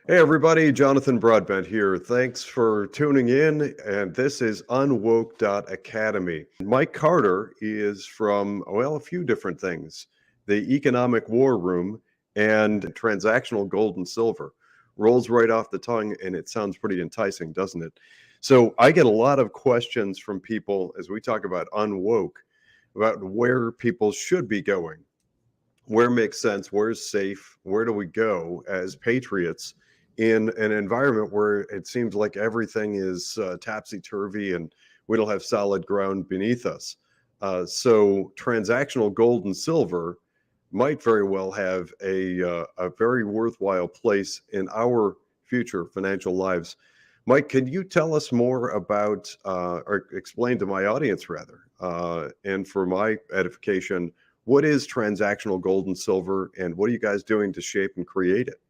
Hey everybody, Jonathan Broadbent here. Thanks for tuning in, and this is UnWoke Academy. Mike Carter is from, well, a few different things. The Economic War Room and Transactional Gold and Silver. Rolls right off the tongue, and it sounds pretty enticing, doesn't it? So I get a lot of questions from people as we talk about UnWoke, about where people should be going, where makes sense, where's safe, where do we go as patriots in an environment where it seems like everything is topsy-turvy and we don't have solid ground beneath us. So transactional gold and silver might very well have a very worthwhile place in our future financial lives. Mike, can you tell us more about, or explain to my audience rather, and for my edification, what is transactional gold and silver, and what are you guys doing to shape and create it?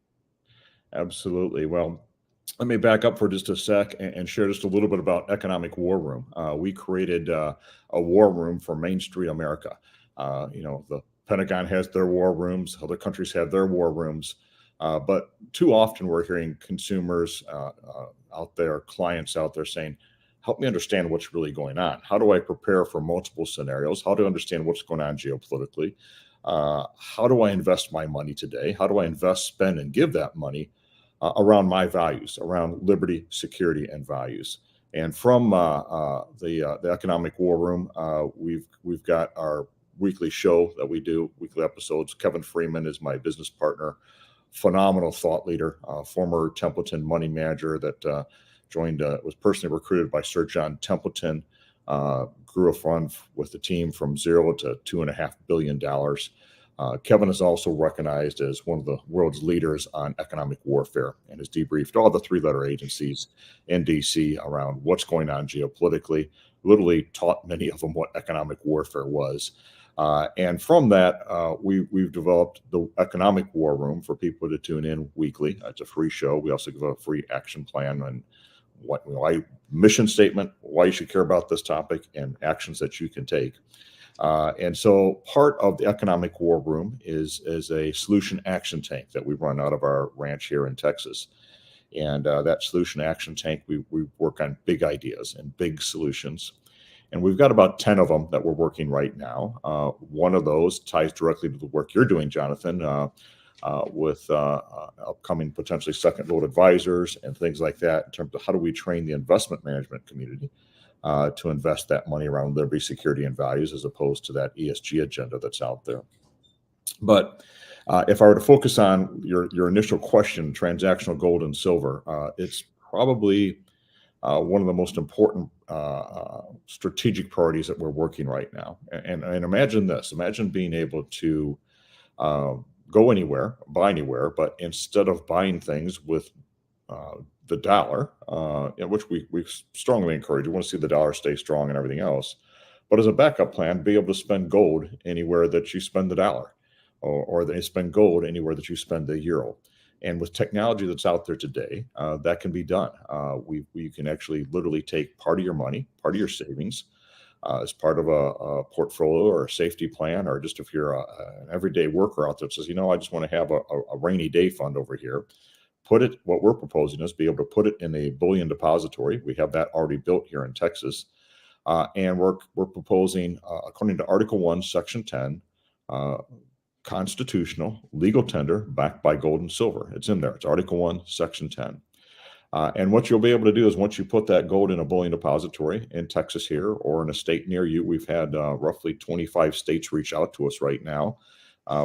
Absolutely. Well, let me back up for just a sec and share just a little bit about Economic War Room. We created a war room for Main Street America. The Pentagon has their war rooms, other countries have their war rooms, but too often we're hearing consumers out there, clients out there saying, help me understand what's really going on. How do I prepare for multiple scenarios? How do I understand what's going on geopolitically? How do I invest my money today? How do I invest, spend, and give that money around my values, around liberty, security, and values? And from the Economic War Room, we've got our weekly show that we do, weekly episodes. Kevin Freeman is my business partner, phenomenal thought leader, former Templeton money manager that joined, was personally recruited by Sir John Templeton, grew a fund with the team from $0 to $2.5 billion. Kevin is also recognized as one of the world's leaders on economic warfare and has debriefed all the three-letter agencies in DC around what's going on geopolitically, literally taught many of them what economic warfare was. And from that, we've developed the Economic War Room for people to tune in weekly. It's a free show. We also give a free action plan and why mission statement, why you should care about this topic, and actions that you can take. And so part of the Economic War Room is a solution action tank that we run out of our ranch here in Texas. And that solution action tank, we work on big ideas and big solutions. And we've got about 10 of them that we're working right now. One of those ties directly to the work you're doing, Jonathan, with upcoming potentially second vote advisors and things like that in terms of how do we train the investment management community to invest that money around liberty, security, and values as opposed to that ESG agenda that's out there. But if I were to focus on your initial question, transactional gold and silver, it's probably one of the most important strategic priorities that we're working right now. And imagine this, imagine being able to go anywhere, buy anywhere, but instead of buying things with the dollar, which we strongly encourage, we want to see the dollar stay strong and everything else, but as a backup plan, be able to spend gold anywhere that you spend the dollar, or they spend gold anywhere that you spend the euro. And with technology that's out there today, that can be done. We can actually literally take part of your money, part of your savings, as part of a portfolio or a safety plan, or just if you're an everyday worker out there that says, I just want to have a rainy day fund over here, what we're proposing is be able to put it in a bullion depository. We have that already built here in Texas. And we're proposing, according to Article 1, Section 10, constitutional legal tender backed by gold and silver. It's in there. It's Article 1, Section 10. And what you'll be able to do is once you put that gold in a bullion depository in Texas here or in a state near you, we've had roughly 25 states reach out to us right now.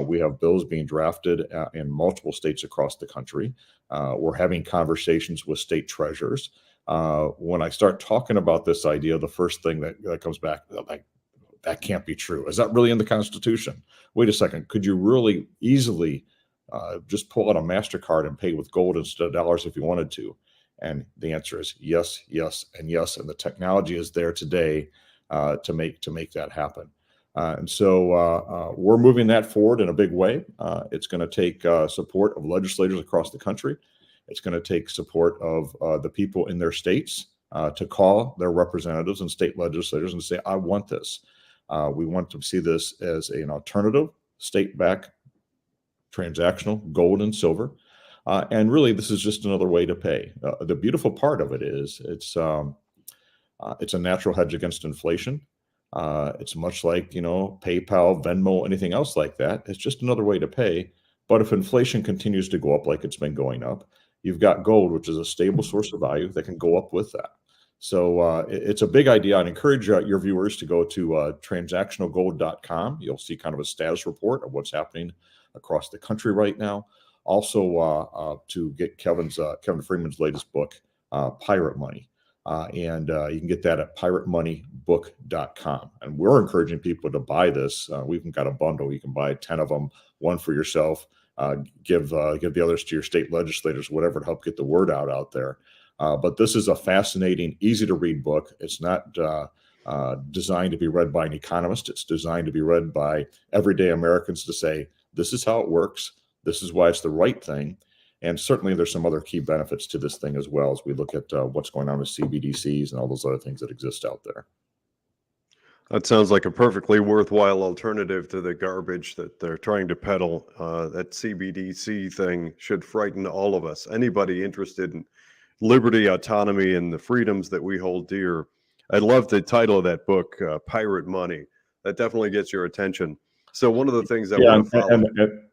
We have bills being drafted in multiple states across the country. We're having conversations with state treasurers. When I start talking about this idea, the first thing that comes back, like, that can't be true. Is that really in the Constitution? Wait a second. Could you really easily just pull out a MasterCard and pay with gold instead of dollars if you wanted to? And the answer is yes, yes, and yes. And the technology is there today to make that happen. And so we're moving that forward in a big way. It's going to take support of legislators across the country. It's going to take support of the people in their states to call their representatives and state legislators and say, I want this. We want to see this as an alternative state-backed transactional gold and silver And really, this is just another way to pay. The beautiful part of it is it's a natural hedge against inflation. It's much like, PayPal, Venmo, anything else like that. It's just another way to pay. But if inflation continues to go up like it's been going up, you've got gold, which is a stable source of value that can go up with that. So it's a big idea. I'd encourage your viewers to go to transactionalgold.com. You'll see kind of a status report of what's happening across the country right now. Also, to get Kevin Freeman's latest book, Pirate Money. And you can get that at piratemoneybook.com. And we're encouraging people to buy this. We've got a bundle. You can buy 10 of them, one for yourself, give the others to your state legislators, whatever, to help get the word out there. But this is a fascinating, easy to read book. It's not designed to be read by an economist. It's designed to be read by everyday Americans to say, this is how it works. This is why it's the right thing. And certainly there's some other key benefits to this thing as well, as we look at what's going on with CBDCs and all those other things that exist out there. That sounds like a perfectly worthwhile alternative to the garbage that they're trying to peddle. That CBDC thing should frighten all of us. Anybody interested in liberty, autonomy, and the freedoms that we hold dear. I love the title of that book, Pirate Money. That definitely gets your attention. So one of the things I want to follow.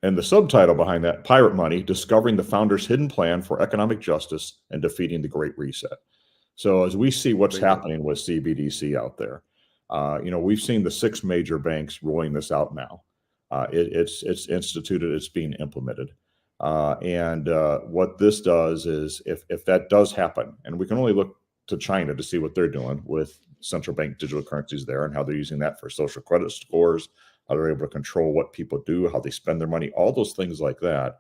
And the subtitle behind that, Pirate Money, Discovering the Founder's Hidden Plan for Economic Justice and Defeating the Great Reset. So as we see what's happening with CBDC out there, we've seen the 6 major banks rolling this out now. It's instituted, it's being implemented. And what this does is if that does happen, and we can only look to China to see what they're doing with central bank digital currencies there and how they're using that for social credit scores, how they're able to control what people do, how they spend their money, all those things like that.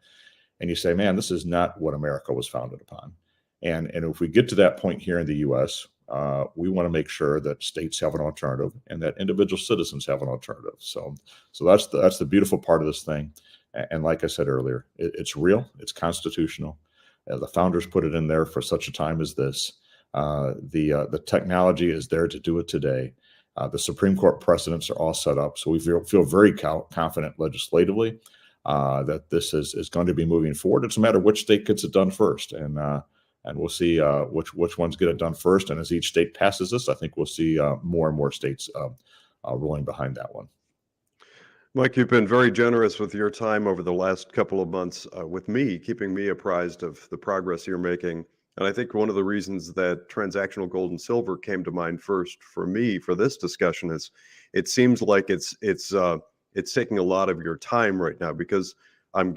And you say, man, this is not what America was founded upon. And if we get to that point here in the U.S., we want to make sure that states have an alternative and that individual citizens have an alternative. So that's the beautiful part of this thing. And like I said earlier, it's real, it's constitutional. The founders put it in there for such a time as this. The technology is there to do it today. The Supreme Court precedents are all set up. So we feel very confident legislatively that this is going to be moving forward. It's a matter of which state gets it done first. And we'll see which ones get it done first. And as each state passes this, I think we'll see more and more states rolling behind that one. Mike, you've been very generous with your time over the last couple of months with me, keeping me apprised of the progress you're making. And I think one of the reasons that transactional gold and silver came to mind first for me for this discussion is it seems like it's taking a lot of your time right now, because I'm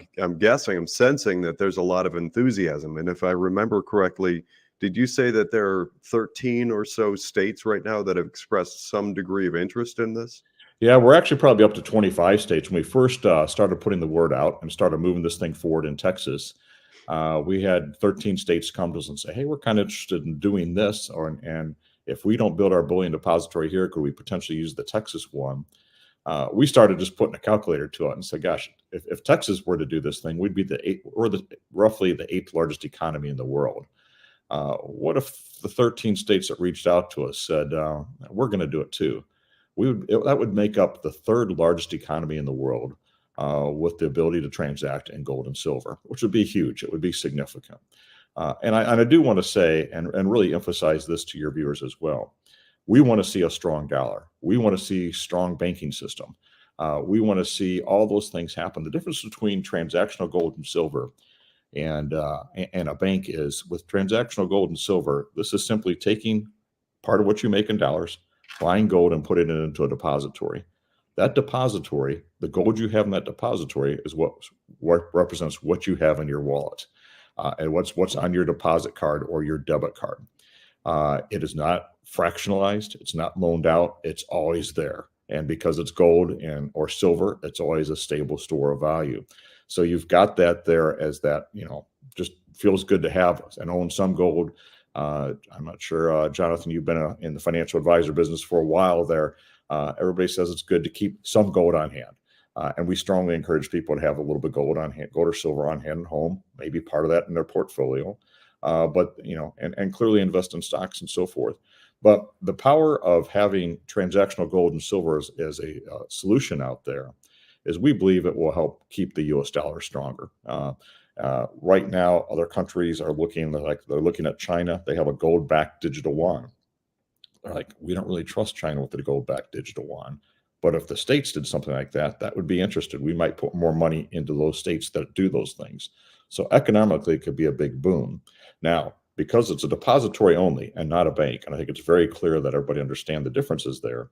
sensing that there's a lot of enthusiasm. And if I remember correctly, did you say that there are 13 or so states right now that have expressed some degree of interest in this? Yeah, we're actually probably up to 25 states. When we first started putting the word out and started moving this thing forward in Texas, we had 13 states come to us and say, hey, we're kind of interested in doing this. And if we don't build our bullion depository here, could we potentially use the Texas one? We started just putting a calculator to it and said, gosh, if Texas were to do this thing, we'd be roughly the 8th largest economy in the world. What if the 13 states that reached out to us said, we're going to do it too? That would make up the 3rd largest economy in the world with the ability to transact in gold and silver, which would be huge. It would be significant. And I do want to say and really emphasize this to your viewers as well. We want to see a strong dollar. We want to see strong banking system. We want to see all those things happen. The difference between transactional gold and silver and a bank is, with transactional gold and silver, this is simply taking part of what you make in dollars, buying gold and putting it into a depository. That depository, the gold you have in that depository, is what represents what you have in your wallet and what's on your deposit card or your debit card. It is not fractionalized. It's not loaned out. It's always there. And because it's gold or silver, it's always a stable store of value. So you've got that there as that, just feels good to have and own some gold. I'm not sure, Jonathan, you've been in the financial advisor business for a while there. Everybody says it's good to keep some gold on hand. And we strongly encourage people to have a little bit of gold on hand, gold or silver on hand at home, maybe part of that in their portfolio. But and clearly invest in stocks and so forth. But the power of having transactional gold and silver as a solution out there is we believe it will help keep the U.S. dollar stronger. Right now, other countries are looking like they're looking at China. They have a gold-backed digital yuan. They're like, we don't really trust China with the gold-backed digital yuan. But if the states did something like that, that would be interesting. We might put more money into those states that do those things. So economically, it could be a big boom. Now, because it's a depository only and not a bank, and I think it's very clear that everybody understands the differences there,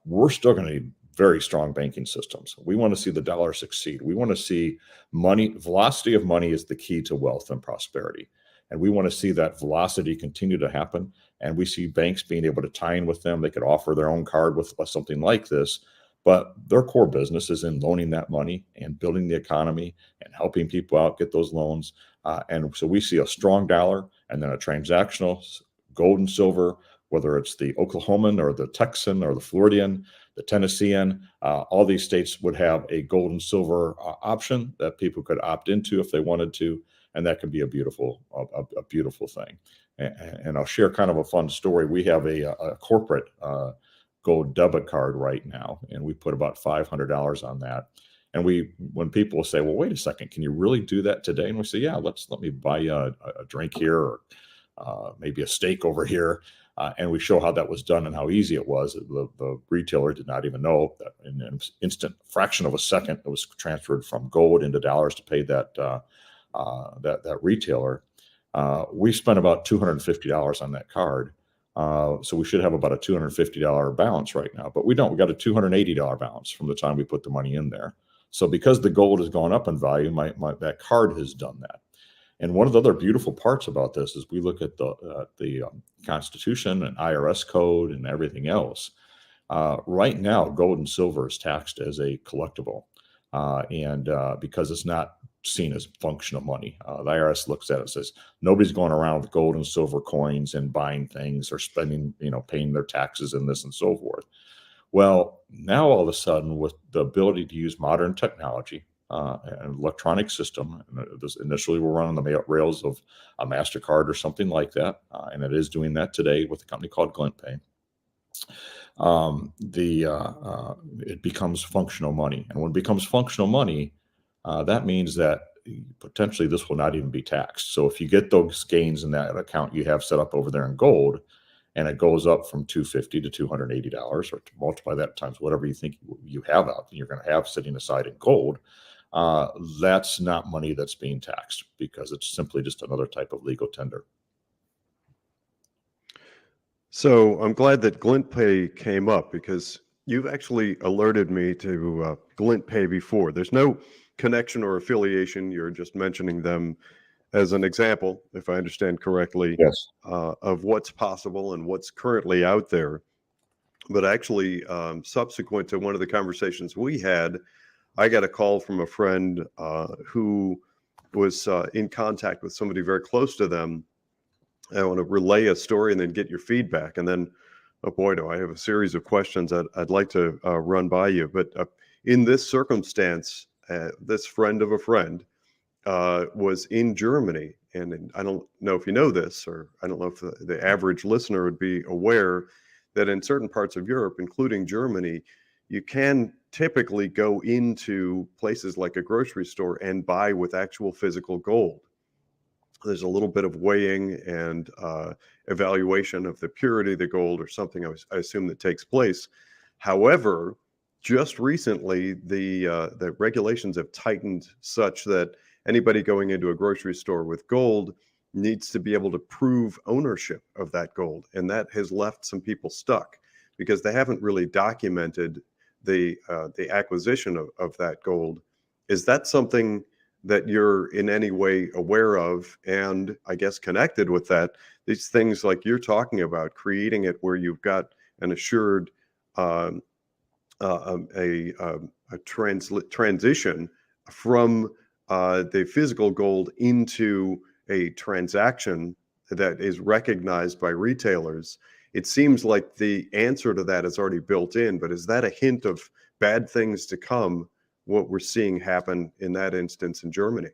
we're still going to need very strong banking systems. We want to see the dollar succeed. We want to see money, velocity of money is the key to wealth and prosperity. And we want to see that velocity continue to happen. And we see banks being able to tie in with them. They could offer their own card with something like this, but their core business is in loaning that money and building the economy and helping people out get those loans. And so we see a strong dollar and then a transactional gold and silver, whether it's the Oklahoman or the Texan or the Floridian, the Tennessean, all these states would have a gold and silver option that people could opt into if they wanted to. And that can be a beautiful thing. And I'll share kind of a fun story. We have a corporate gold debit card right now, and we put about $500 on that. And when people say, well, wait a second, can you really do that today? And we say, yeah, let me buy you a drink here or maybe a steak over here. And we show how that was done and how easy it was. The retailer did not even know that in an instant fraction of a second, it was transferred from gold into dollars to pay that retailer. We spent about $250 on that card. So we should have about a $250 balance right now, but we don't. We got a $280 balance from the time we put the money in there. So because the gold has gone up in value, that card has done that. And one of the other beautiful parts about this is we look at the Constitution and IRS code and everything else. Right now, gold and silver is taxed as a collectible, and because it's not seen as functional money. The IRS looks at it and says, nobody's going around with gold and silver coins and buying things or spending, paying their taxes and this and so forth. Well, now all of a sudden, with the ability to use modern technology, an electronic system, and this initially we're running the rails of a MasterCard or something like that, and it is doing that today with a company called GlintPay. It becomes functional money. And when it becomes functional money, that means that potentially this will not even be taxed. So if you get those gains in that account you have set up over there in gold, and it goes up from $250 to $280, or to multiply that times whatever you think you have out you're going to have sitting aside in gold, that's not money that's being taxed because it's simply just another type of legal tender. So I'm glad that GlintPay came up because you've actually alerted me to GlintPay before. There's no connection or affiliation. You're just mentioning them as an example, if I understand correctly, Yes. of what's possible and what's currently out there. But actually, subsequent to one of the conversations we had, I got a call from a friend who was in contact with somebody very close to them. I want to relay a story and then get your feedback. And then, oh boy, do I have a series of questions I'd like to run by you. But in this circumstance, this friend of a friend was in Germany. And I don't know if you know this, or I don't know if the average listener would be aware that in certain parts of Europe, including Germany, you can typically go into places like a grocery store and buy with actual physical gold. There's a little bit of weighing and evaluation of the purity of the gold or something I assume that takes place. However, just recently, the regulations have tightened such that anybody going into a grocery store with gold needs to be able to prove ownership of that gold. And that has left some people stuck because they haven't really documented the acquisition of that gold. Is that something that you're in any way aware of? And I guess connected with that, these things like you're talking about, creating it where you've got an assured transition from the physical gold into a transaction that is recognized by retailers. It seems like the answer to that is already built in, but is that a hint of bad things to come, what we're seeing happen in that instance in Germany?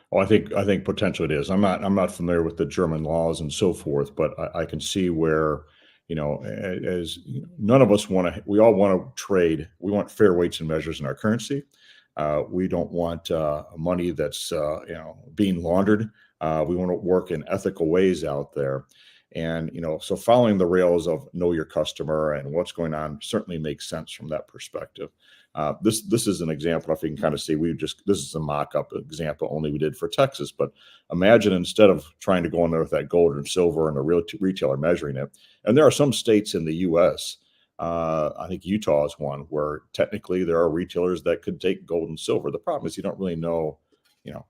Well, I think potentially it is. I'm not familiar with the German laws and so forth, but I can see where, as none of us want to, we all want to trade. We want fair weights and measures in our currency. We don't want money that's being laundered. We want to work in ethical ways out there. And so following the rails of know your customer and what's going on certainly makes sense from that perspective. This is an example. If you can kind of see, this is a mock-up example only we did for Texas. But imagine instead of trying to go in there with that gold and silver and a real retailer measuring it, and there are some states in the U.S. I think Utah is one where technically there are retailers that could take gold and silver. The problem is you don't really know.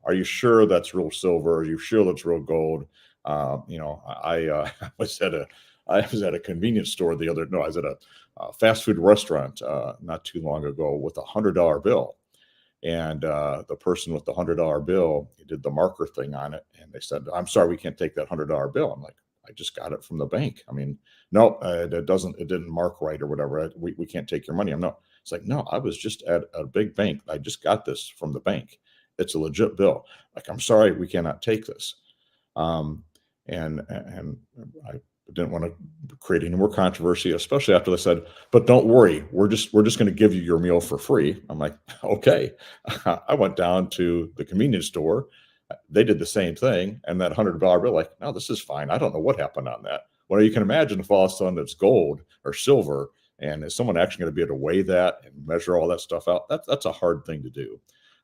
Are you sure that's real silver? Are you sure that's real gold? I was at a convenience store I was at a fast food restaurant not too long ago with $100 bill. And the person with the $100 bill did the marker thing on it. And they said, I'm sorry, we can't take that $100 bill. I'm like, I just got it from the bank. I mean, no, it didn't mark right or whatever. We can't take your money. It's like, no, I was just at a big bank. I just got this from the bank. It's a legit bill. Like, I'm sorry, we cannot take this. And I didn't want to create any more controversy, especially after they said, but don't worry, we're just going to give you your meal for free. I'm like, okay. I went down to the convenience store. They did the same thing. And that $100 bill, like, no, this is fine. I don't know what happened on that. Well, you can imagine if all of a sudden it's gold or silver, and is someone actually going to be able to weigh that and measure all that stuff out? That's a hard thing to do.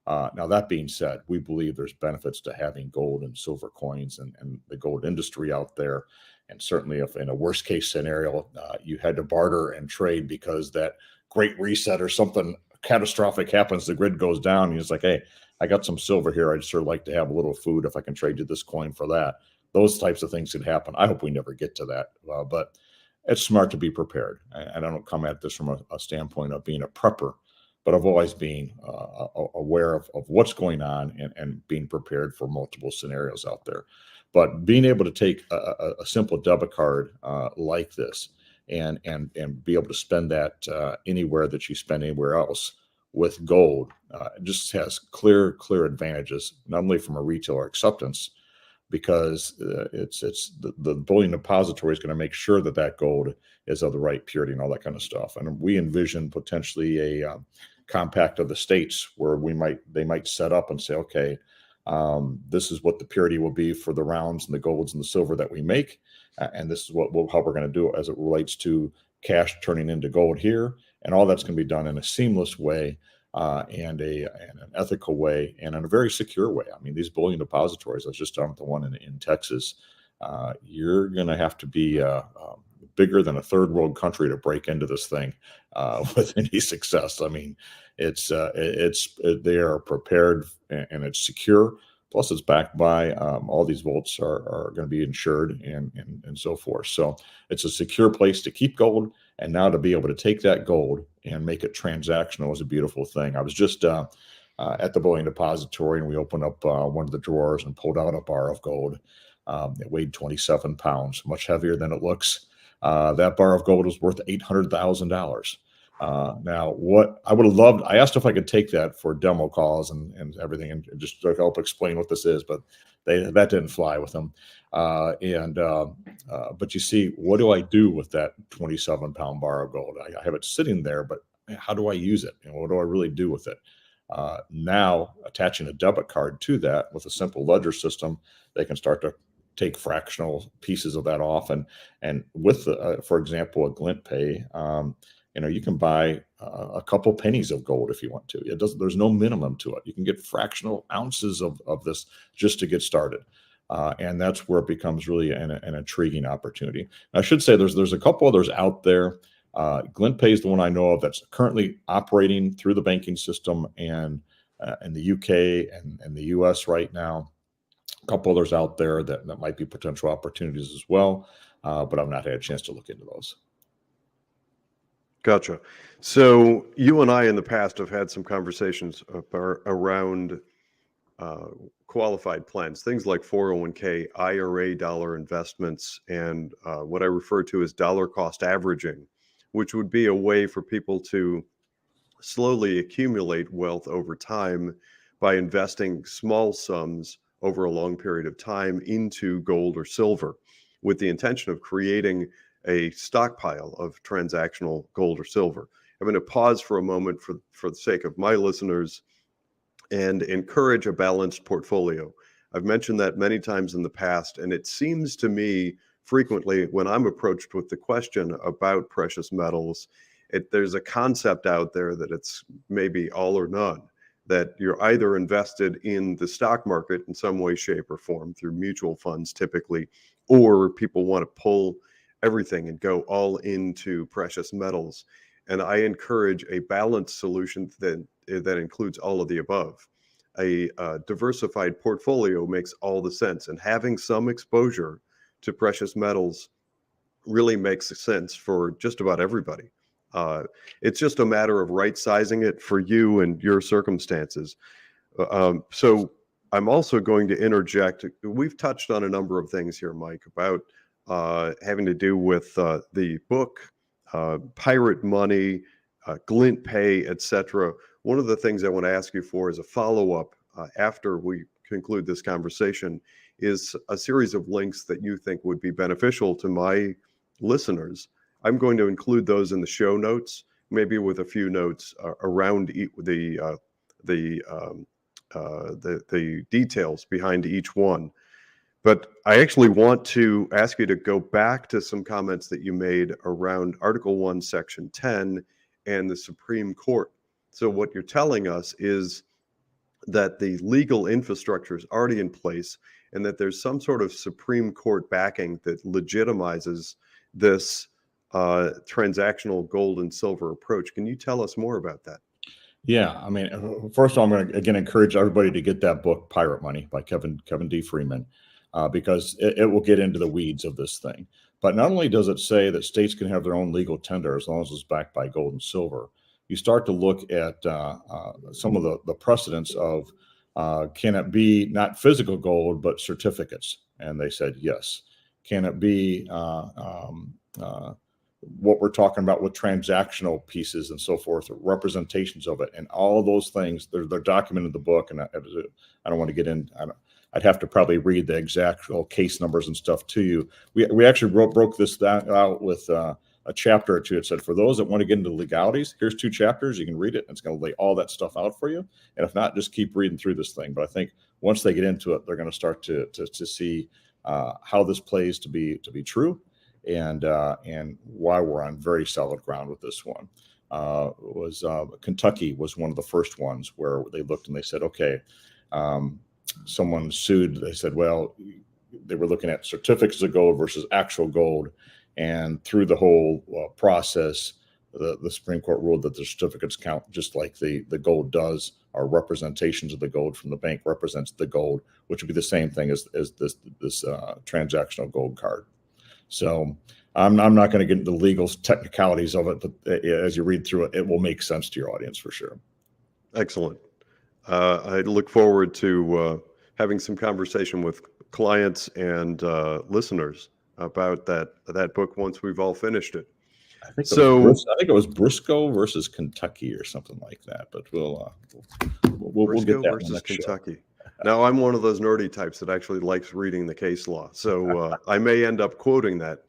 Now, that being said, we believe there's benefits to having gold and silver coins and the gold industry out there. And certainly if in a worst case scenario, you had to barter and trade because that great reset or something catastrophic happens, the grid goes down, and it's like, hey, I got some silver here. I'd sure like to have a little food if I can trade you this coin for that. Those types of things could happen. I hope we never get to that. But it's smart to be prepared. And I don't come at this from a standpoint of being a prepper, but of always being aware of what's going on and being prepared for multiple scenarios out there. But being able to take a simple debit card like this and be able to spend that anywhere that you spend anywhere else with gold just has clear advantages, not only from a retailer acceptance, because it's the bullion depository is going to make sure that gold is of the right purity and all that kind of stuff. And we envision potentially a compact of the states where they might set up and say, okay, this is what the purity will be for the rounds and the golds and the silver that we make, and this is how we're going to do it as it relates to cash turning into gold here, and all that's going to be done in a seamless way and an ethical way and in a very secure way. I mean, these bullion depositories, I was just talking about the one in Texas. You're going to have to be bigger than a third world country to break into this thing with any success. I mean, they are prepared and it's secure. Plus, it's backed by all these vaults are going to be insured and so forth. So it's a secure place to keep gold. And now to be able to take that gold and make it transactional is a beautiful thing. I was just at the bullion depository, and we opened up one of the drawers and pulled out a bar of gold. It weighed 27 pounds, much heavier than it looks. That bar of gold was worth $800,000. Now, what I would have loved, I asked if I could take that for demo calls and everything, and just to help explain what this is, but that didn't fly with them. But you see, what do I do with that 27-pound bar of gold? I have it sitting there, but how do I use it? What do I really do with it? Now, attaching a debit card to that with a simple ledger system, they can start to take fractional pieces of that off. And with, for example, a Glint Pay, you can buy a couple pennies of gold if you want to. There's no minimum to it. You can get fractional ounces of this just to get started. And that's where it becomes really an intriguing opportunity. I should say there's a couple others out there. Glint Pay is the one I know of that's currently operating through the banking system and in the UK and the US right now. A couple others out there that might be potential opportunities as well, but I've not had a chance to look into those. Gotcha. So you and I in the past have had some conversations around qualified plans, things like 401k, IRA dollar investments, and what I refer to as dollar cost averaging, which would be a way for people to slowly accumulate wealth over time by investing small sums over a long period of time into gold or silver with the intention of creating a stockpile of transactional gold or silver. I'm going to pause for a moment for the sake of my listeners and encourage a balanced portfolio. I've mentioned that many times in the past, and it seems to me frequently when I'm approached with the question about precious metals, there's a concept out there that it's maybe all or none, that you're either invested in the stock market in some way, shape, or form through mutual funds typically, or people want to pull everything and go all into precious metals. And I encourage a balanced solution that includes all of the above. A diversified portfolio makes all the sense, and having some exposure to precious metals really makes sense for just about everybody. It's just a matter of right sizing it for you and your circumstances. So I'm also going to interject. We've touched on a number of things here, Mike, about having to do with the book, pirate money, glint pay, etc. One of the things I want to ask you for as a follow-up after we conclude this conversation is a series of links that you think would be beneficial to my listeners. I'm going to include those in the show notes, maybe with a few notes around the details behind each one. But I actually want to ask you to go back to some comments that you made around Article 1, Section 10 and the Supreme Court. So what you're telling us is that the legal infrastructure is already in place and that there's some sort of Supreme Court backing that legitimizes this transactional gold and silver approach. Can you tell us more about that? Yeah, I mean, first of all, I'm going to again encourage everybody to get that book, Pirate Money, by Kevin D. Freeman, because it will get into the weeds of this thing. But not only does it say that states can have their own legal tender as long as it's backed by gold and silver, you start to look at some of the precedents of can it be not physical gold but certificates? And they said yes. Can it be what we're talking about with transactional pieces and so forth, representations of it, and all of those things? They're documented in the book, and I don't want to get in. I'd have to probably read the exact case numbers and stuff to you. We actually broke this out with a chapter or two. It said, for those that want to get into legalities, here's 2 chapters. You can read it, and it's going to lay all that stuff out for you. And if not, just keep reading through this thing. But I think once they get into it, they're going to start to see how this plays to be true, and why we're on very solid ground with this one. Kentucky was one of the first ones where they looked and they said, okay, someone sued. They said, well, they were looking at certificates of gold versus actual gold. And through the whole process, the Supreme Court ruled that the certificates count just like the gold does. Our representations of the gold from the bank represents the gold, which would be the same thing as this transactional gold card. So I'm not going to get into the legal technicalities of it, but as you read through it, it will make sense to your audience for sure. Excellent. I look forward to having some conversation with clients and listeners about that book once we've all finished it. I think it was Briscoe versus Kentucky or something like that. But we'll get that versus Kentucky. Now, I'm one of those nerdy types that actually likes reading the case law, so I may end up quoting that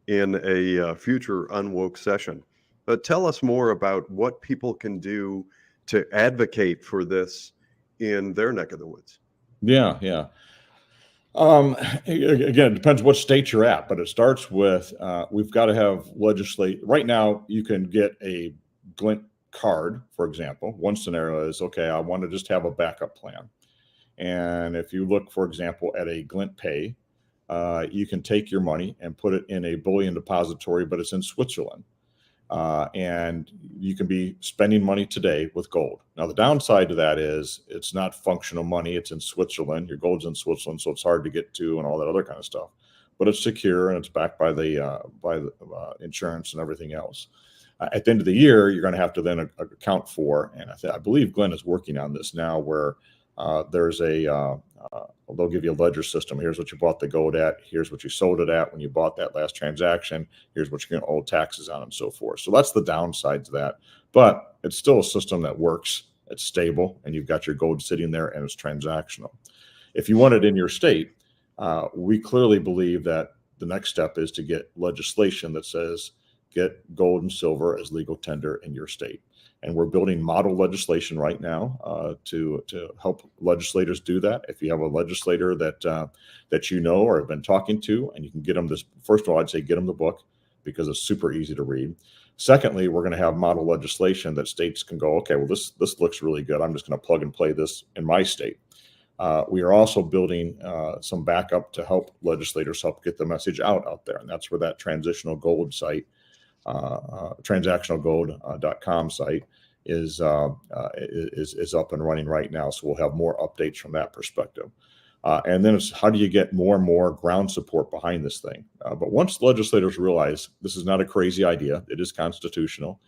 in a future UnWoke session. But tell us more about what people can do to advocate for this in their neck of the woods. Yeah. Again, it depends what state you're at, but it starts with we've got to have legislate. Right now, you can get a glint card, for example. One scenario is, okay, I want to just have a backup plan. And if you look, for example, at a glint pay, you can take your money and put it in a bullion depository, but it's in Switzerland. And you can be spending money today with gold. Now, the downside to that is it's not functional money. It's in Switzerland. Your gold's in Switzerland, so it's hard to get to and all that other kind of stuff. But it's secure and it's backed by the insurance and everything else. At the end of the year, you're going to have to then account for, and I believe Glenn is working on this now, where there's they'll give you a ledger system. Here's what you bought the gold at. Here's what you sold it at when you bought that last transaction. Here's what you're going to owe taxes on and so forth. So that's the downside to that. But it's still a system that works. It's stable, and you've got your gold sitting there, and it's transactional. If you want it in your state, we clearly believe that the next step is to get legislation that says get gold and silver as legal tender in your state. And we're building model legislation right now to help legislators do that. If you have a legislator that you know or have been talking to, and you can get them this, first of all, I'd say get them the book because it's super easy to read. Secondly, we're going to have model legislation that states can go, okay, well, this looks really good. I'm just going to plug and play this in my state. We are also building some backup to help legislators help get the message out there. And that's where that transitional gold site, transactionalgold.com site is up and running right now. So we'll have more updates from that perspective. And then it's how do you get more and more ground support behind this thing? But once legislators realize this is not a crazy idea, it is constitutional,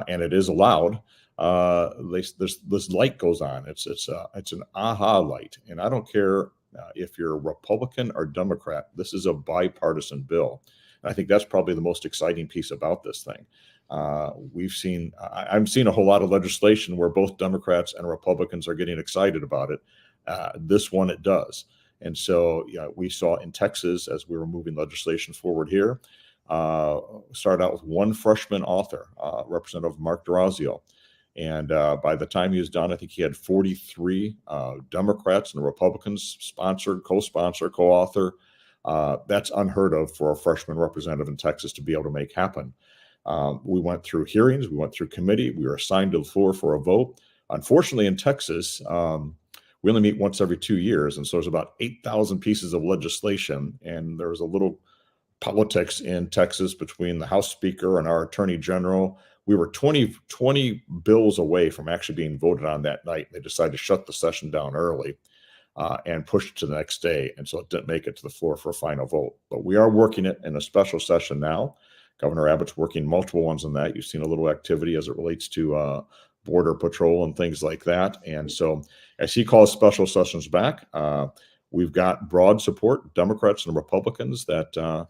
and it is allowed, this light goes on. It's an aha light, and I don't care if you're a Republican or Democrat. This is a bipartisan bill. And I think that's probably the most exciting piece about this thing. I've seen a whole lot of legislation where both Democrats and Republicans are getting excited about it. This one, it does. And so we saw in Texas, as we were moving legislation forward here, started out with one freshman author, Representative Mark D'Orazio. And by the time he was done, I think he had 43 Democrats and Republicans sponsored, co-sponsor, co-author. That's unheard of for a freshman representative in Texas to be able to make happen. We went through hearings, we went through committee, we were assigned to the floor for a vote. Unfortunately, in Texas, we only meet once every 2 years. And so there's about 8,000 pieces of legislation. And there was a little politics in Texas between the House Speaker and our Attorney General. We were 20 bills away from actually being voted on that night. They decided to shut the session down early and push it to the next day. And so it didn't make it to the floor for a final vote. But we are working it in a special session now. Governor Abbott's working multiple ones on that. You've seen a little activity as it relates to Border Patrol and things like that. And so as he calls special sessions back, we've got broad support, Democrats and Republicans, that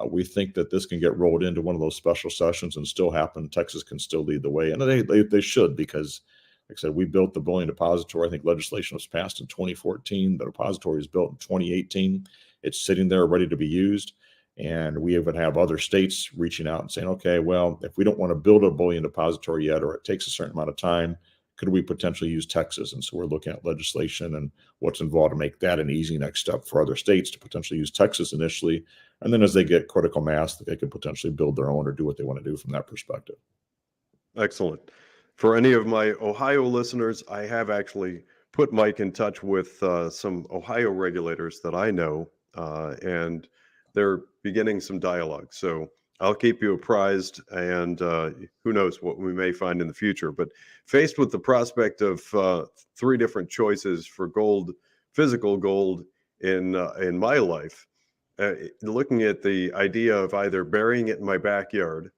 we think that this can get rolled into one of those special sessions and still happen. Texas can still lead the way. And they should, because like I said, we built the bullion depository. I think legislation was passed in 2014. The depository was built in 2018. It's sitting there ready to be used. And we even have other states reaching out and saying, okay, well, if we don't want to build a bullion depository yet, or it takes a certain amount of time, could we potentially use Texas? And so we're looking at legislation and what's involved to make that an easy next step for other states to potentially use Texas initially. And then as they get critical mass, they could potentially build their own or do what they want to do from that perspective. Excellent. For any of my Ohio listeners, I have actually put Mike in touch with some Ohio regulators that I know, and they're beginning some dialogue. So I'll keep you apprised, and who knows what we may find in the future. But faced with the prospect of 3 different choices for gold, physical gold in my life, looking at the idea of either burying it in my backyard.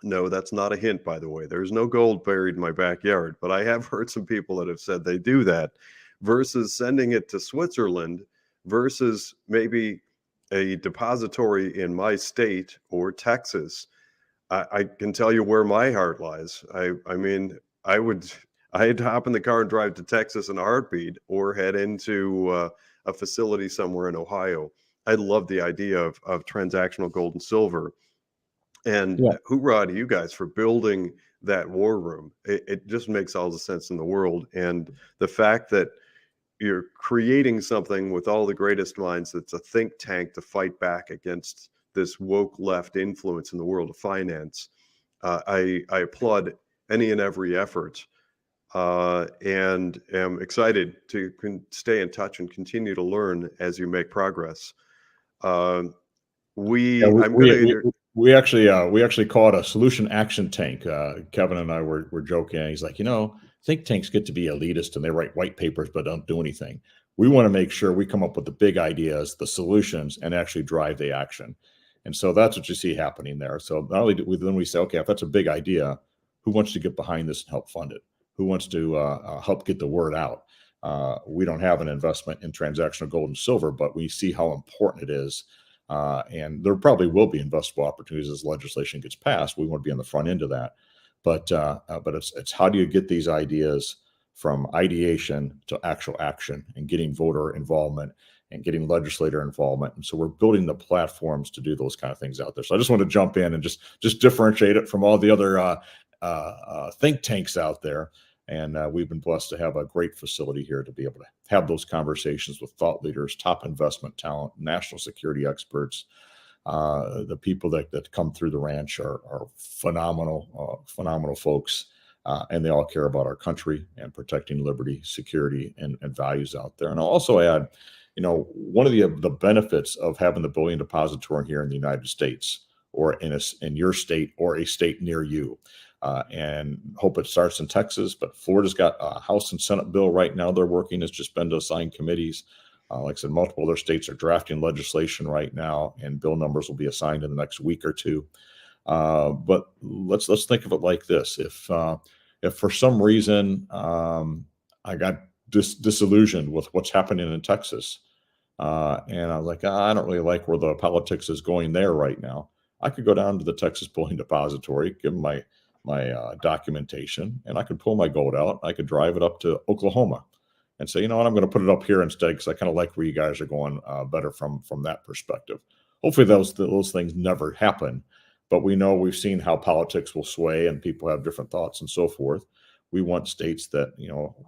No, that's not a hint, by the way. There's no gold buried in my backyard, but I have heard some people that have said they do that, versus sending it to Switzerland, versus maybe a depository in my state or Texas. I can tell you where my heart lies. I mean, I'd hop in the car and drive to Texas in a heartbeat, or head into a facility somewhere in Ohio. I love the idea of transactional gold and silver. And Yeah. hoorah to you guys for building that war room. It just makes all the sense in the world. And the fact that you're creating something with all the greatest minds that's a think tank to fight back against this woke left influence in the world of finance. I applaud any and every effort, and am excited to stay in touch and continue to learn as you make progress. We actually call it a solution action tank. Kevin and I were joking. He's like, think tanks get to be elitist and they write white papers but don't do anything. We want to make sure we come up with the big ideas, the solutions, and actually drive the action. And so that's what you see happening there. So not only do we say, okay, if that's a big idea, who wants to get behind this and help fund it? Who wants to help get the word out? We don't have an investment in transactional gold and silver, but we see how important it is. And there probably will be investable opportunities as legislation gets passed. We want to be on the front end of that. But it's how do you get these ideas from ideation to actual action, and getting voter involvement and getting legislator involvement. And so we're building the platforms to do those kind of things out there. So I just want to jump in and just differentiate it from all the other think tanks out there. And we've been blessed to have a great facility here to be able to have those conversations with thought leaders, top investment talent, national security experts. The people that come through the ranch are phenomenal folks, and they all care about our country and protecting liberty, security, and values out there. And I'll also add, one of the benefits of having the bullion depository here in the United States, or in your state or a state near you, and hope it starts in Texas. But Florida's got a House and Senate bill right now they're working. It's just been to assign committees. Like I said, multiple other states are drafting legislation right now, and bill numbers will be assigned in the next week or two. But let's think of it like this: if for some reason I got disillusioned with what's happening in Texas, and I was like, I don't really like where the politics is going there right now, I could go down to the Texas Bullion Depository, give them my documentation, and I could pull my gold out. I could drive it up to Oklahoma and say, you know what, I'm going to put it up here instead because I kind of like where you guys are going better from that perspective. Hopefully those things never happen, but we've seen how politics will sway and people have different thoughts and so forth. We want states that,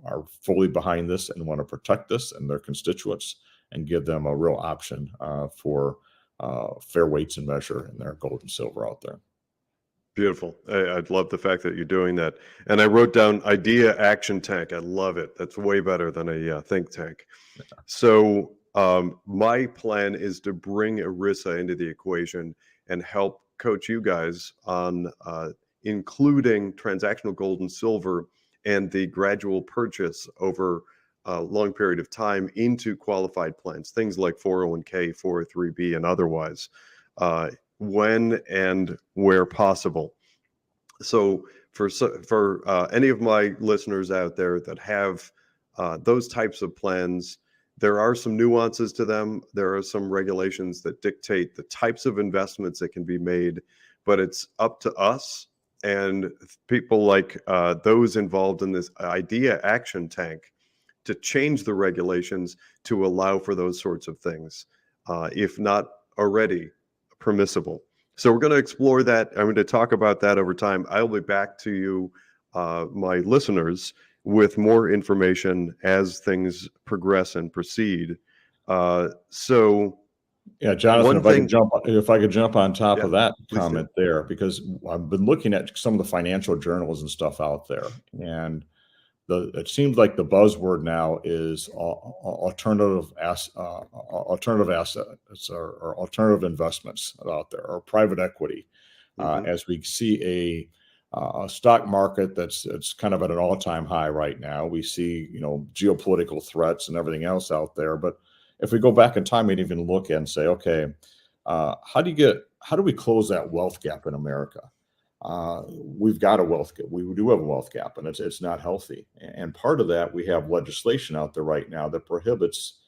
are fully behind this and want to protect this and their constituents and give them a real option for fair weights and measure in their gold and silver out there. Beautiful. I love the fact that you're doing that. And I wrote down idea action tank. I love it. That's way better than a think tank. So my plan is to bring ERISA into the equation and help coach you guys on including transactional gold and silver and the gradual purchase over a long period of time into qualified plans, things like 401k, 403b, and otherwise. When and where possible. So for any of my listeners out there that have those types of plans, there are some nuances to them. There are some regulations that dictate the types of investments that can be made, but it's up to us and people like those involved in this idea action tank to change the regulations to allow for those sorts of things, if not already permissible. So we're going to explore that. I'm going to talk about that over time. I'll be back to you, my listeners, with more information as things progress and proceed. So yeah, Jonathan, if I could jump on top of that comment there, because I've been looking at some of the financial journals and stuff out there, and it seems like the buzzword now is alternative assets or alternative investments out there, or private equity. As we see a stock market that's kind of at an all-time high right now, we see geopolitical threats and everything else out there. But if we go back in time and even look and say, okay, how do we close that wealth gap in America? We've got a wealth gap. We do have a wealth gap, and it's not healthy. And part of that, we have legislation out there right now that prohibits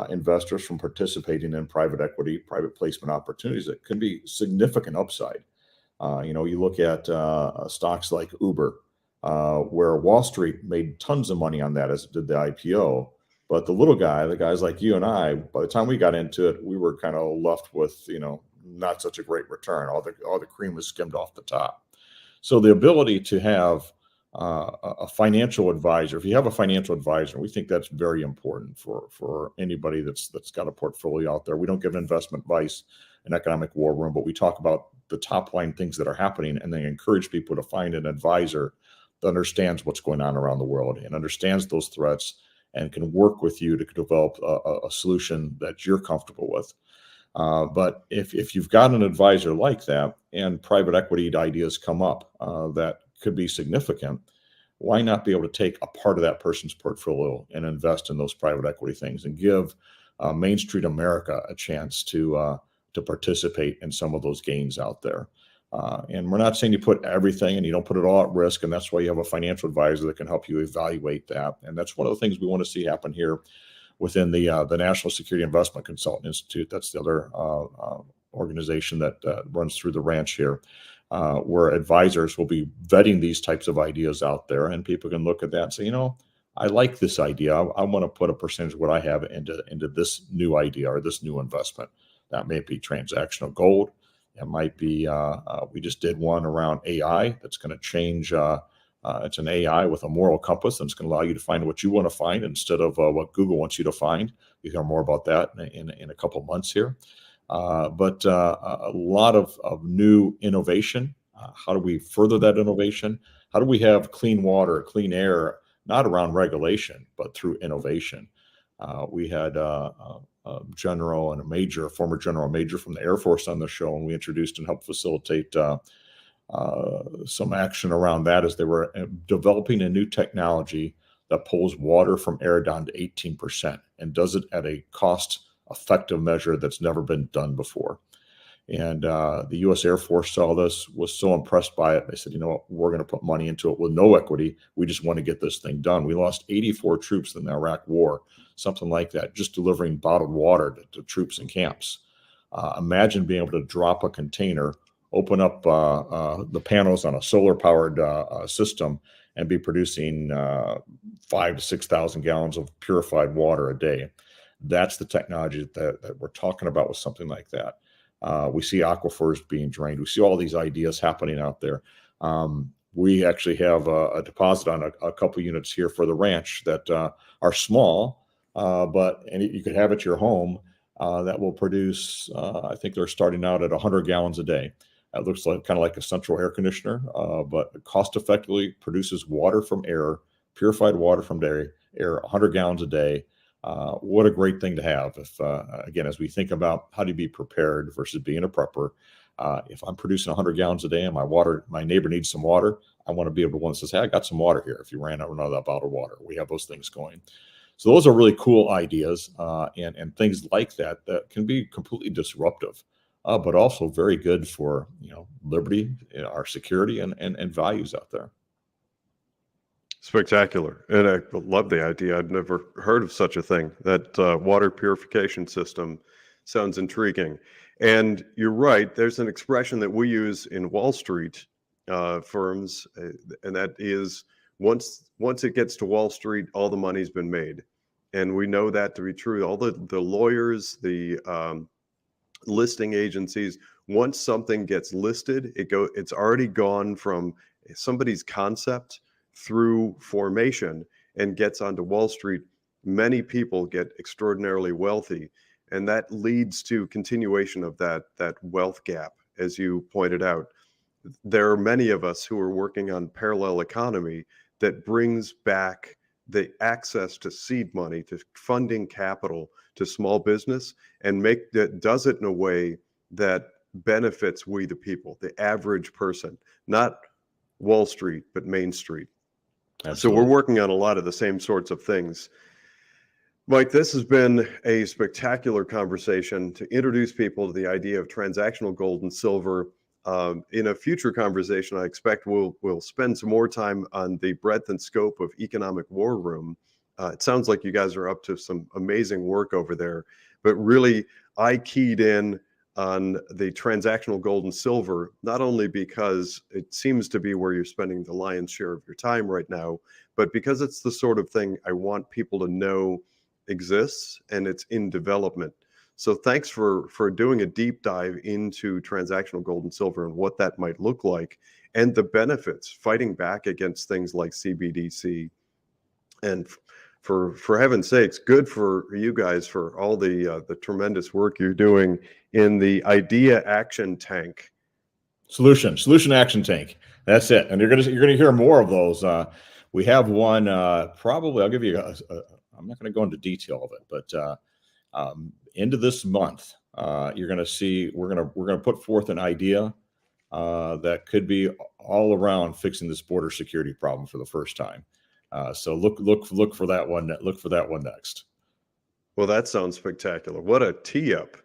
investors from participating in private equity, private placement opportunities that can be significant upside. You look at stocks like Uber, where Wall Street made tons of money on that as it did the IPO. But the guys like you and I, by the time we got into it, we were kind of left with, not such a great return. All the cream was skimmed off the top. So the ability to have a financial advisor, if you have a financial advisor, we think that's very important for anybody that's got a portfolio out there. We don't give investment advice in Economic War Room, but we talk about the top line things that are happening, and then encourage people to find an advisor that understands what's going on around the world and understands those threats and can work with you to develop a solution that you're comfortable with. But if you've got an advisor like that and private equity ideas come up that could be significant, why not be able to take a part of that person's portfolio and invest in those private equity things and give Main Street America a chance to participate in some of those gains out there? And we're not saying you put everything and you don't put it all at risk, and that's why you have a financial advisor that can help you evaluate that. And that's one of the things we want to see happen here within the National Security Investment Consultant Institute. That's the other organization that runs through the ranch here, where advisors will be vetting these types of ideas out there, and people can look at that and say, I like this idea. I want to put a percentage of what I have into this new idea or this new investment. That may be transactional gold. It might be we just did one around AI that's going to change. It's an AI with a moral compass, and it's going to allow you to find what you want to find instead of what Google wants you to find. You hear more about that in a couple months here. But a lot of new innovation. How do we further that innovation? How do we have clean water, clean air, not around regulation, but through innovation? We had a general and former general major from the Air Force on the show, and we introduced and helped facilitate some action around that as they were developing a new technology that pulls water from air down to 18% and does it at a cost-effective measure that's never been done before. And the U.S. Air Force saw this, was so impressed by it. They said, you know what, we're going to put money into it with no equity. We just want to get this thing done. We lost 84 troops in the Iraq War, something like that, just delivering bottled water to troops in camps. Imagine being able to drop a container, open up the panels on a solar-powered system, and be producing 5,000 to 6,000 gallons of purified water a day. That's the technology that we're talking about with something like that. We see aquifers being drained. We see all these ideas happening out there. We actually have a deposit on a couple units here for the ranch that are small, and you could have at your home that will produce, I think they're starting out at 100 gallons a day. It looks like kind of like a central air conditioner, but cost effectively produces water from air, purified water from air, 100 gallons a day. What a great thing to have. If again, as we think about how to be prepared versus being a prepper, if I'm producing 100 gallons a day and my neighbor needs some water, I want to be able to say, hey, I got some water here. If you ran out of that bottled water, we have those things going. So those are really cool ideas and things like that can be completely disruptive, but also very good for liberty, our security, and values out there. Spectacular. And I love the idea. I've never heard of such a thing. That water purification system sounds intriguing. And you're right. There's an expression that we use in Wall Street firms, and that is once it gets to Wall Street, all the money's been made. And we know that to be true. All the lawyers, the listing agencies, once something gets listed, it's already gone from somebody's concept through formation and gets onto Wall Street. Many people get extraordinarily wealthy, and that leads to continuation of that wealth gap. As you pointed out, there are many of us who are working on parallel economy that brings back the access to seed money, to funding capital, to small business, and does it in a way that benefits we the people, the average person, not Wall Street, but Main Street. Absolutely. So we're working on a lot of the same sorts of things. Mike, this has been a spectacular conversation to introduce people to the idea of transactional gold and silver. In a future conversation, I expect we'll spend some more time on the breadth and scope of economic war room. It sounds like you guys are up to some amazing work over there, but really I keyed in on the transactional gold and silver, not only because it seems to be where you're spending the lion's share of your time right now, but because it's the sort of thing I want people to know exists and it's in development. So thanks for doing a deep dive into transactional gold and silver and what that might look like and the benefits, fighting back against things like CBDC. And for heaven's sakes, good for you guys for all the tremendous work you're doing in the idea action tank. Solution action tank. That's it. And you're gonna hear more of those. We have one. Probably I'll give you. I'm not going to go into detail of it, but end of this month, you're going to see we're going to put forth an idea that could be all around fixing this border security problem for the first time. So look for that one. Look for that one next. Well, that sounds spectacular. What a tee up.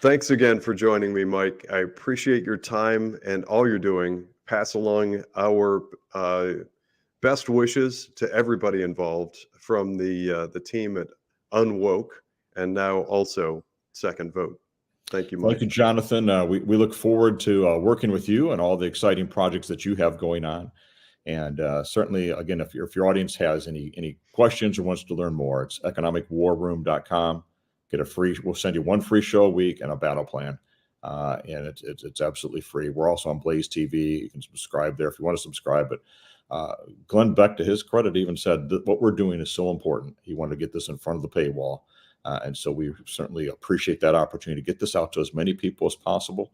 Thanks again for joining me, Mike. I appreciate your time and all you're doing. Pass along our best wishes to everybody involved from the team at UnWoke and now also Second Vote. Thank you, Mike. Thank you, Jonathan. We look forward to working with you and all the exciting projects that you have going on. And certainly, again, if your audience has any questions or wants to learn more, it's economicwarroom.com. We'll send you one free show a week and a battle plan. and it's absolutely free. We're also on Blaze TV. You can subscribe there if you want to subscribe. But Glenn Beck, to his credit, even said that what we're doing is so important. He wanted to get this in front of the paywall. And so we certainly appreciate that opportunity to get this out to as many people as possible.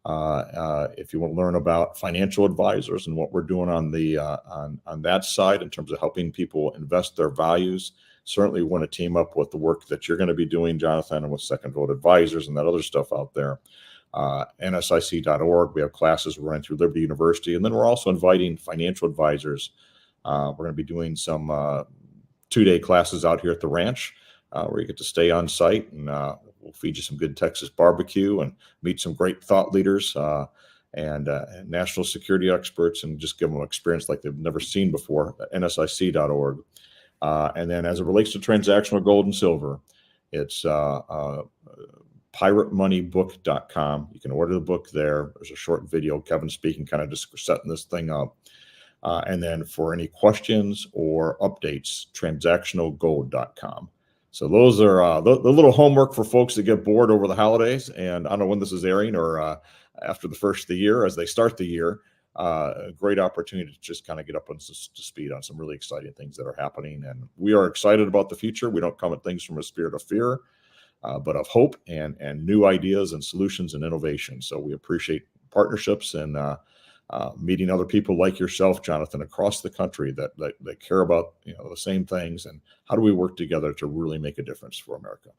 If you want to learn about financial advisors and what we're doing on the on that side in terms of helping people invest their values, certainly want to team up with the work that you're going to be doing, Jonathan, and with Second Vote Advisors and that other stuff out there. NSIC.org. We have classes running through Liberty University, and then we're also inviting financial advisors. We're going to be doing some 2-day classes out here at the ranch, where you get to stay on site, and we'll feed you some good Texas barbecue and meet some great thought leaders and national security experts, and just give them an experience like they've never seen before at NSIC.org. And then as it relates to transactional gold and silver, it's piratemoneybook.com. You can order the book there. There's a short video, Kevin speaking, kind of just setting this thing up. And then for any questions or updates, transactionalgold.com. So those are the little homework for folks that get bored over the holidays. And I don't know when this is airing, or after the first of the year, as they start the year. A great opportunity to just kind of get up to speed on some really exciting things that are happening. And we are excited about the future. We don't come at things from a spirit of fear, but of hope and new ideas and solutions and innovation. So we appreciate partnerships and meeting other people like yourself, Jonathan, across the country that care about the same things, and how do we work together to really make a difference for America.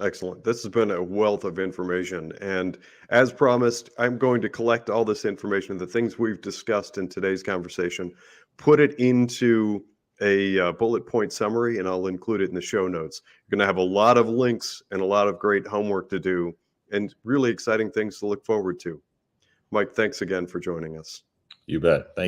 Excellent. This has been a wealth of information. And as promised, I'm going to collect all this information, the things we've discussed in today's conversation, put it into a bullet point summary, and I'll include it in the show notes. You're going to have a lot of links and a lot of great homework to do, and really exciting things to look forward to. Mike, thanks again for joining us. You bet. Thank